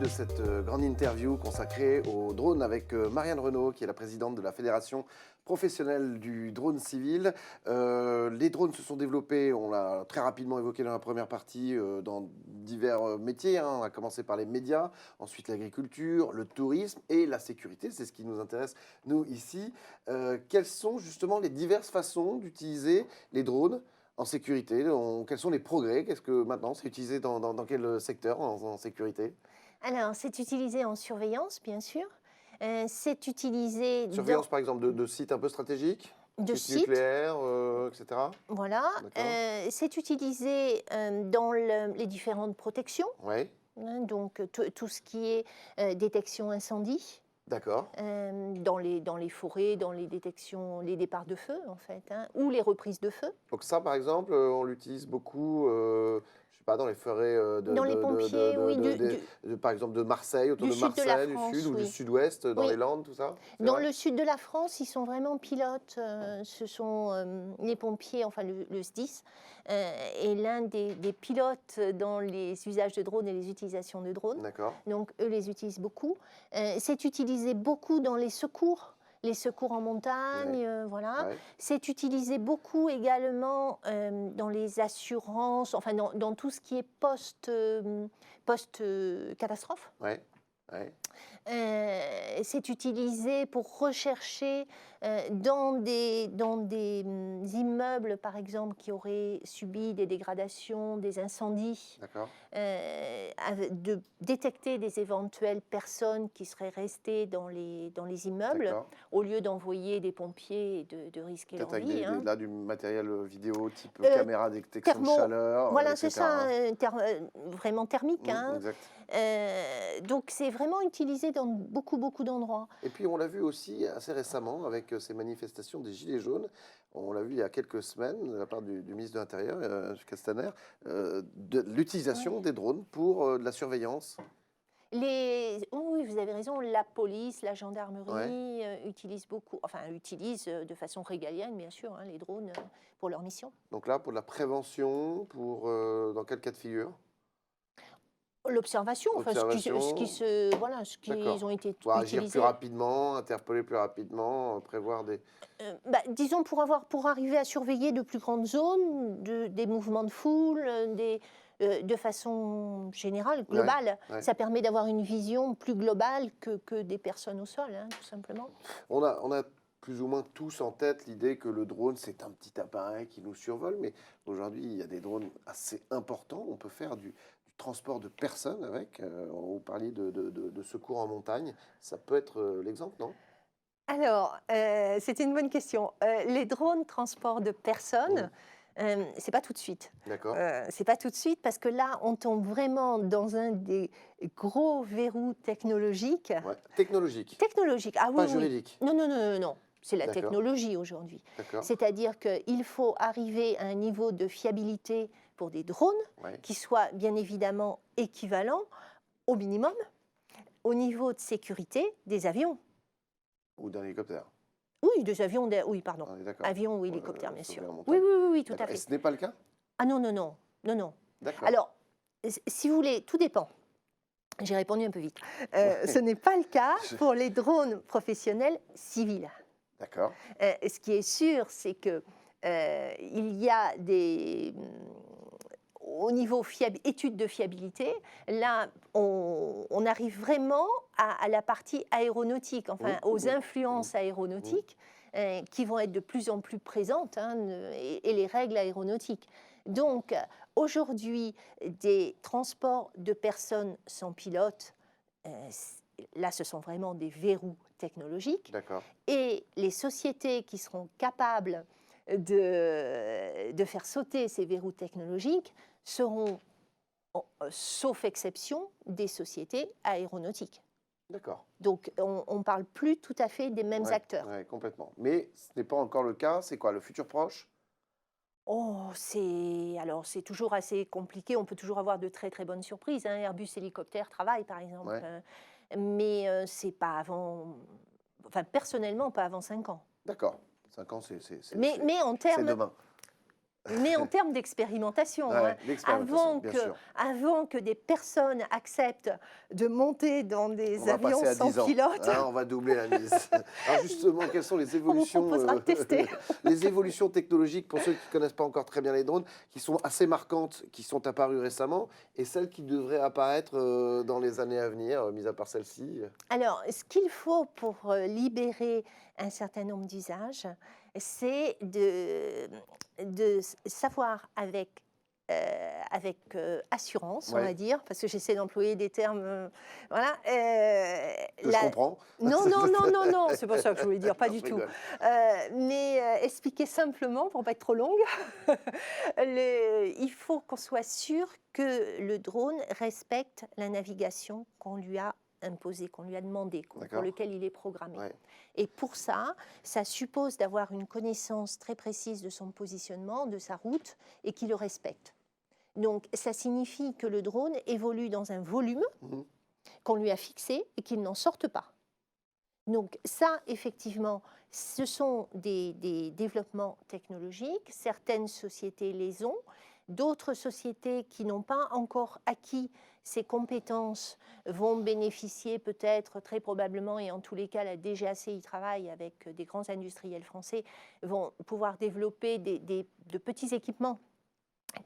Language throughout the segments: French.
de cette grande interview consacrée aux drones avec Marianne Renaud, qui est la présidente de la Fédération professionnelle du drone civil. Les drones se sont développés, on l'a très rapidement évoqué dans la première partie, dans divers métiers. On a commencé par les médias, ensuite l'agriculture, le tourisme et la sécurité. C'est ce qui nous intéresse, nous, ici. Quelles sont justement les diverses façons d'utiliser les drones en sécurité? Quels sont les progrès? Qu'est-ce que maintenant c'est utilisé dans quel secteur en sécurité? Alors, c'est utilisé en surveillance, bien sûr. C'est utilisé Surveillance, par exemple, de sites un peu stratégiques, de sites sites. nucléaires, etc. Voilà. D'accord. C'est utilisé dans les différentes protections. Oui, Donc, tout ce qui est détection incendie. d'accord. Dans les forêts, dans les détections, les départs de feu, en fait, ou les reprises de feu. Donc ça, par exemple, on l'utilise beaucoup, je sais pas, dans les forêts Dans les pompiers, oui, par exemple, de Marseille, autour du de sud de la Marseille, du France, sud ou du oui. sud-ouest, dans Oui. les Landes, tout ça? C'est Dans vrai? le sud de la France, ils sont vraiment pilotes. Ce sont les pompiers, enfin le SDIS, est l'un des pilotes dans les usages de drones et les utilisations de drones. D'accord. Donc, eux les utilisent beaucoup. C'est utilisé beaucoup dans les secours en montagne, voilà. Ouais. C'est utilisé beaucoup également dans les assurances, enfin dans tout ce qui est post-catastrophe. Ouais. Ouais. C'est utilisé pour rechercher dans des immeubles, par exemple, qui auraient subi des dégradations, des incendies, D'accord. de détecter des éventuelles personnes qui seraient restées dans les immeubles, D'accord. au lieu d'envoyer des pompiers et de risquer Peut-être leur avec vie. là, du matériel vidéo type Euh, caméra détection de chaleur, Voilà, c'est etc., ça, hein. vraiment thermique. Exact. Donc c'est vraiment utilisé dans beaucoup d'endroits. Et puis on l'a vu aussi assez récemment avec ces manifestations des Gilets jaunes. On l'a vu il y a quelques semaines de la part du ministre de l'Intérieur, Castaner, de l'utilisation des drones pour de la surveillance. Oui, vous avez raison, la police, la gendarmerie Ouais. utilisent beaucoup, enfin utilisent de façon régalienne, bien sûr, les drones pour leur mission. Donc là, pour de la prévention, dans quel cas de figure? L'observation, enfin ce qu'ils ont été Pour agir plus utilisés. rapidement, interpeller plus rapidement, prévoir des... Disons pour arriver à surveiller de plus grandes zones, des mouvements de foule, de façon générale, globale. Ouais. Ça permet d'avoir une vision plus globale que des personnes au sol, tout simplement. On a plus ou moins tous en tête l'idée que le drone, c'est un petit appareil qui nous survole, mais aujourd'hui, il y a des drones assez importants. On peut faire du transport de personnes avec. Vous parliez de secours en montagne. Ça peut être l'exemple, non? Alors, c'est une bonne question. Les drones transport de personnes, c'est pas tout de suite. D'accord. C'est pas tout de suite parce que là, on tombe vraiment dans un des gros verrous technologiques. Ouais. Technologique, Technologiques, ah oui, pas oui. juridique. Non. C'est la D'accord. technologie aujourd'hui. D'accord. C'est-à-dire qu'il faut arriver à un niveau de fiabilité pour des drones Ouais. qui soit bien évidemment équivalent au minimum au niveau de sécurité des avions. Ou d'un hélicoptère. Oui, des avions, oui, pardon. On est d'accord. Avions ou hélicoptères, bien sûr. Sauver en montagne. Oui, tout à D'accord. Et fait. ce n'est pas le cas? Ah non. D'accord. Alors, si vous voulez, tout dépend. J'ai répondu un peu vite. Ce n'est pas le cas pour les drones professionnels civils. D'accord. Ce qui est sûr, c'est que il y a au niveau études de fiabilité, là, on arrive vraiment à la partie aéronautique, enfin aux influences aéronautiques qui vont être de plus en plus présentes, et les règles aéronautiques. Donc, aujourd'hui, des transports de personnes sans pilote, là, ce sont vraiment des verrous technologiques. D'accord. Et les sociétés qui seront capables de faire sauter ces verrous technologiques seront, sauf exception, des sociétés aéronautiques. D'accord. Donc, on ne parle plus tout à fait des mêmes acteurs. Oui, complètement. Mais ce n'est pas encore le cas. C'est quoi, le futur proche? Oh, c'est toujours assez compliqué. On peut toujours avoir de très très bonnes surprises. Airbus Hélicoptère travaille, par exemple. Ouais. Mais c'est pas avant... Enfin, personnellement, pas avant 5 ans. D'accord. 5 ans, c'est Mais en termes... demain. mais en termes d'expérimentation. Hein. L'expérimentation, bien sûr. Avant que des personnes acceptent de monter dans On des va avions passer à sans 10 ans. pilote, Hein, on va doubler la mise. Alors justement, quelles sont les on vous évolutions, proposera de tester. les évolutions technologiques, pour ceux qui ne connaissent pas encore très bien les drones, qui sont assez marquantes, qui sont apparues récemment, et celles qui devraient apparaître dans les années à venir, mis à part celle-ci? Alors, ce qu'il faut pour libérer un certain nombre d'usages, c'est de savoir avec assurance, on Ouais. va dire, parce que j'essaie d'employer des termes, voilà. Que je comprends. Non, non, non, non, non, c'est pas ça que je voulais dire, pas Non, du je tout. rigole. Mais expliquer simplement, pour pas être trop longue, il faut qu'on soit sûr que le drone respecte la navigation qu'on lui a imposée, qu'on lui a demandé, pour D'accord. lequel il est programmé. Ouais. Et pour ça, ça suppose d'avoir une connaissance très précise de son positionnement, de sa route, et qu'il le respecte. Donc, ça signifie que le drone évolue dans un volume Mhm. qu'on lui a fixé et qu'il n'en sorte pas. Donc ça, effectivement, ce sont des développements technologiques. Certaines sociétés les ont. D'autres sociétés qui n'ont pas encore acquis ces compétences vont bénéficier peut-être, très probablement, et en tous les cas, la DGAC y travaille avec des grands industriels français, vont pouvoir développer de petits équipements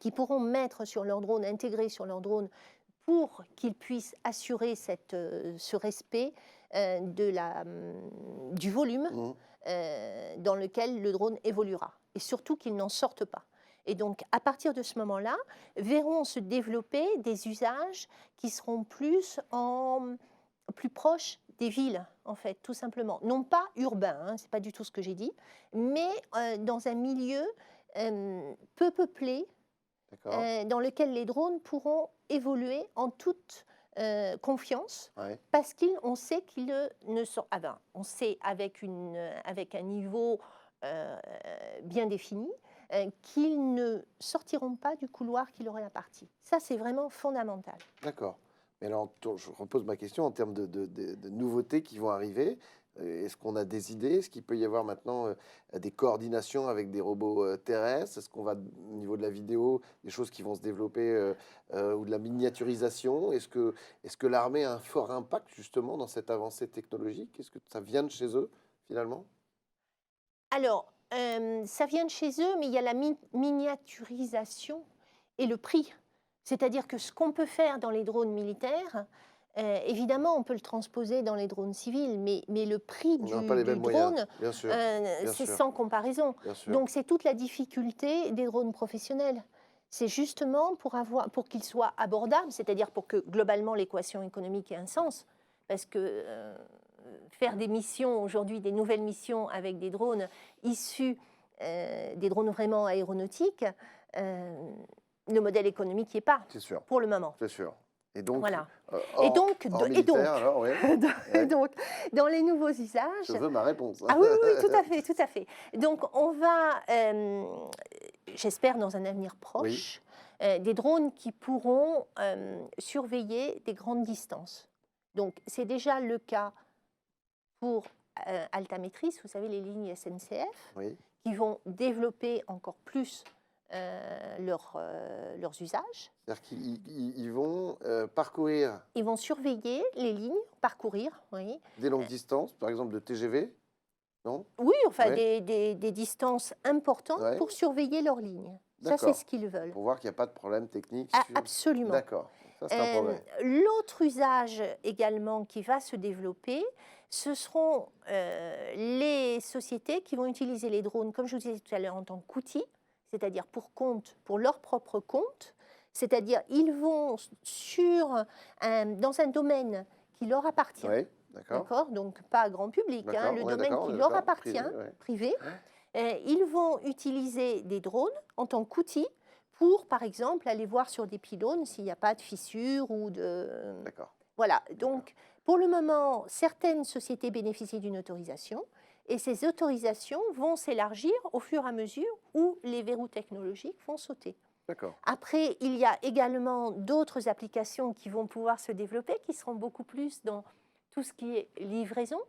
qui pourront mettre sur leur drone, intégrer sur leur drone, pour qu'ils puissent assurer ce respect du volume Mhm. dans lequel le drone évoluera. Et surtout qu'il n'en sorte pas. Et donc, à partir de ce moment-là, verront se développer des usages qui seront plus proches des villes, en fait, tout simplement. Non pas urbains, hein, ce n'est pas du tout ce que j'ai dit, mais dans un milieu peu peuplé, dans lequel les drones pourront évoluer en toute confiance, Ouais. parce qu'on sait qu'ils ne sont... Ah ben, on sait avec un niveau bien défini qu'ils ne sortiront pas du couloir qui leur est apparti. Ça, c'est vraiment fondamental. D'accord. Mais alors, je repose ma question en termes de nouveautés qui vont arriver. Est-ce qu'on a des idées? Est-ce qu'il peut y avoir maintenant des coordinations avec des robots terrestres? Est-ce qu'on va, au niveau de la vidéo, des choses qui vont se développer ou de la miniaturisation? Est-ce que l'armée a un fort impact justement dans cette avancée technologique? Est-ce que ça vient de chez eux finalement? Alors, ça vient de chez eux, mais il y a la miniaturisation et le prix. C'est-à-dire que ce qu'on peut faire dans les drones militaires, évidemment, on peut le transposer dans les drones civils, mais le prix On n'a pas les mêmes moyens, drone, bien sûr, bien c'est sûr, sans comparaison. bien sûr. Donc, c'est toute la difficulté des drones professionnels. C'est justement pour qu'ils soient abordables, c'est-à-dire pour que globalement l'équation économique ait un sens. Parce que faire des missions aujourd'hui, des nouvelles missions avec des drones issus des drones vraiment aéronautiques, le modèle économique n'y est pas, C'est sûr, pour le moment. c'est sûr. Et donc, Voilà. hors militaire, alors, ouais. Donc, dans les nouveaux usages... Je veux ma réponse. Ah oui, oui, tout à fait, tout à fait. Donc, on va, j'espère dans un avenir proche, des drones qui pourront surveiller des grandes distances. Donc, c'est déjà le cas pour Altamétris, vous savez, les lignes SNCF, Oui. qui vont développer encore plus leurs usages. C'est-à-dire qu'ils vont parcourir Ils vont surveiller les lignes, parcourir, oui. des longues distances, par exemple de TGV, non? Oui, enfin Ouais. des distances importantes Ouais. pour surveiller leurs lignes. Ça, c'est D'accord. ce qu'ils veulent. Pour voir qu'il n'y a pas de problème technique. Ah, sur- absolument. D'accord. Ça, c'est un progrès. L'autre usage également qui va se développer, ce seront les sociétés qui vont utiliser les drones, comme je vous disais tout à l'heure, en tant qu'outil, c'est-à-dire pour leur propre compte, c'est-à-dire ils vont dans un domaine qui leur appartient, Oui, d'accord. d'accord, donc pas grand public, hein, D'accord, le on est domaine d'accord, qui on est leur d'accord. appartient, Privé, ouais. privé, ils vont utiliser des drones en tant qu'outil pour, par exemple, aller voir sur des pylônes s'il n'y a pas de fissures ou de... D'accord. Voilà, donc pour le moment, certaines sociétés bénéficient d'une autorisation et ces autorisations vont s'élargir au fur et à mesure où les verrous technologiques vont sauter. D'accord. Après, il y a également d'autres applications qui vont pouvoir se développer, qui seront beaucoup plus dans tout ce qui est livraison,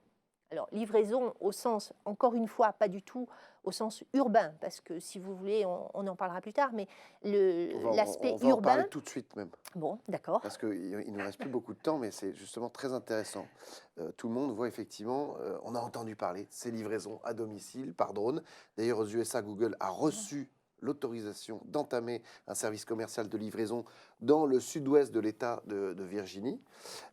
Alors, livraison au sens, encore une fois, pas du tout au sens urbain, parce que si vous voulez, on en parlera plus tard, mais l'aspect on va en parler urbain. tout de suite même. Bon, d'accord. Parce qu'il ne nous reste plus beaucoup de temps, mais c'est justement très intéressant. Tout le monde voit effectivement, on a entendu parler de ces livraisons à domicile par drone. D'ailleurs, aux USA, Google a reçu l'autorisation d'entamer un service commercial de livraison dans le sud-ouest de l'État de Virginie,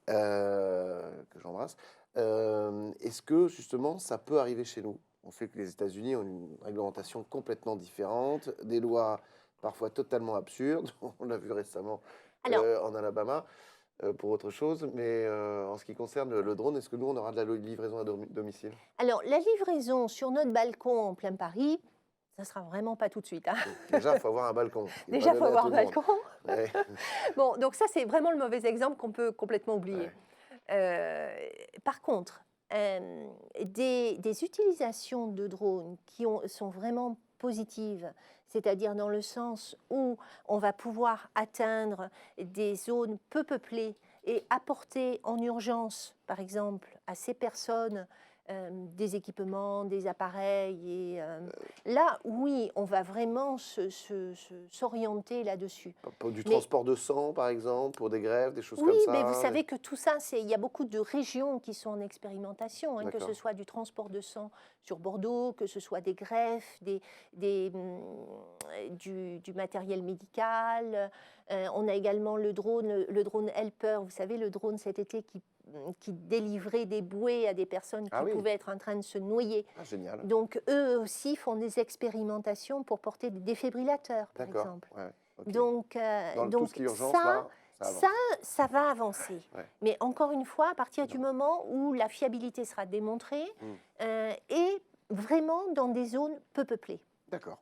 que j'embrasse. Est-ce que justement ça peut arriver chez nous? On sait que les États-Unis ont une réglementation complètement différente, des lois parfois totalement absurdes. On l'a vu récemment Alors, en Alabama pour autre chose. Mais en ce qui concerne le drone, est-ce que nous, on aura de la livraison à domicile? alors, la livraison sur notre balcon en plein Paris, ça sera vraiment pas tout de suite, hein. Déjà, il faut avoir un balcon. ce qui n'est Déjà, pas il faut donné à avoir tout un le monde. balcon. Ouais. Bon, donc ça, c'est vraiment le mauvais exemple qu'on peut complètement oublier. Par contre, des utilisations de drones qui sont vraiment positives, c'est-à-dire dans le sens où on va pouvoir atteindre des zones peu peuplées et apporter en urgence, par exemple, à ces personnes des équipements, des appareils. Et là, oui, on va vraiment s'orienter là-dessus. Pour du Mais- transport de sang, par exemple, pour des grèves, des choses Oui, comme ça. mais vous savez que tout ça, il y a beaucoup de régions qui sont en expérimentation, hein, que D'accord. ce soit du transport de sang sur Bordeaux, que ce soit des greffes, du matériel médical. On a également le drone Helper, vous savez, le drone cet été qui délivrait des bouées à des personnes qui Ah oui. pouvaient être en train de se noyer. Ah, génial. Donc, eux aussi font des expérimentations pour porter des défibrillateurs, par D'accord. exemple. Ouais, ok. Donc, Dans tout ce qui est urgence, ça, là, ça avance. ça va avancer. Ouais. Mais encore une fois, à partir du moment où la fiabilité sera démontrée et vraiment dans des zones peu peuplées. D'accord.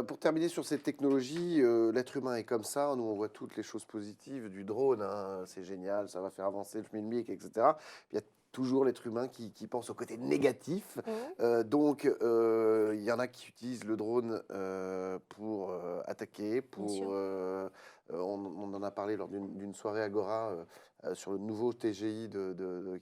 Pour terminer sur cette technologie, l'être humain est comme ça. Nous, on voit toutes les choses positives du drone. Hein, c'est génial, ça va faire avancer le schmilblick, etc. Il y a toujours l'être humain qui pense au côté négatif. Donc, il y en a qui utilisent le drone pour attaquer, on en a parlé lors d'une soirée Agora sur le nouveau TGI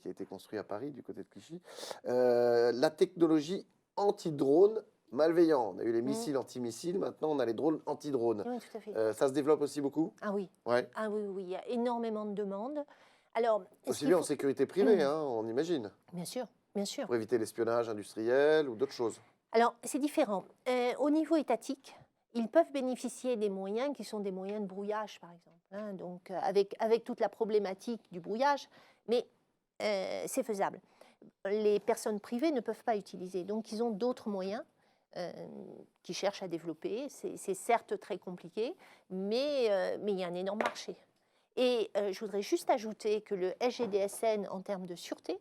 qui a été construit à Paris, du côté de Clichy. La technologie anti-drone malveillant. On a eu les missiles anti-missiles, maintenant on a les drones anti-drones. Oui, tout à fait. Ça se développe aussi beaucoup? Ah oui. Ouais. Ah oui, oui, il y a énormément de demandes. Alors, Aussi bien en sécurité privée, hein, on imagine, Bien sûr, bien sûr. pour éviter l'espionnage industriel ou d'autres choses. Alors, c'est différent. Au niveau étatique, ils peuvent bénéficier des moyens qui sont des moyens de brouillage, par exemple. Hein, donc, avec toute la problématique du brouillage, mais c'est faisable. Les personnes privées ne peuvent pas utiliser. Donc, ils ont d'autres moyens qui cherchent à développer. C'est certes très compliqué, mais il y a un énorme marché. Et je voudrais juste ajouter que le SGDSN, en termes de sûreté,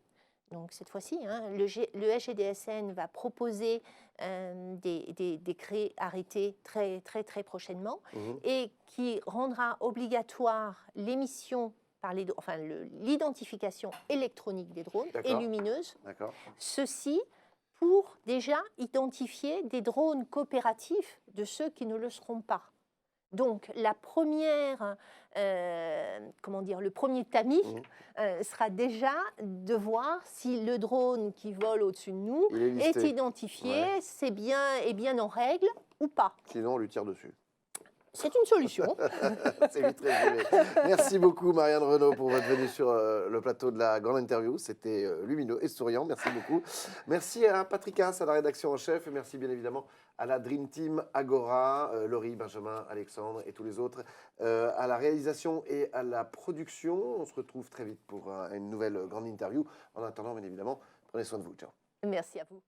donc cette fois-ci, hein, le SGDSN va proposer des décrets arrêtés très, très, très prochainement et qui rendra obligatoire l'émission l'identification électronique des drones et lumineuse. D'accord. Ceci pour déjà identifier des drones coopératifs de ceux qui ne le seront pas. Donc, le premier tamis sera déjà de voir si le drone qui vole au-dessus de nous est identifié, est bien en règle ou pas. Sinon, on lui tire dessus. C'est une solution. C'est vite résumé. Merci beaucoup, Marianne Renaud, pour votre venue sur le plateau de la grande interview. C'était lumineux et souriant. Merci beaucoup. Merci à Patrick Haas, à la rédaction en chef. Et merci bien évidemment à la Dream Team Agora, Laurie, Benjamin, Alexandre et tous les autres, à la réalisation et à la production. On se retrouve très vite pour une nouvelle grande interview. En attendant, bien évidemment, prenez soin de vous. Ciao. Merci à vous.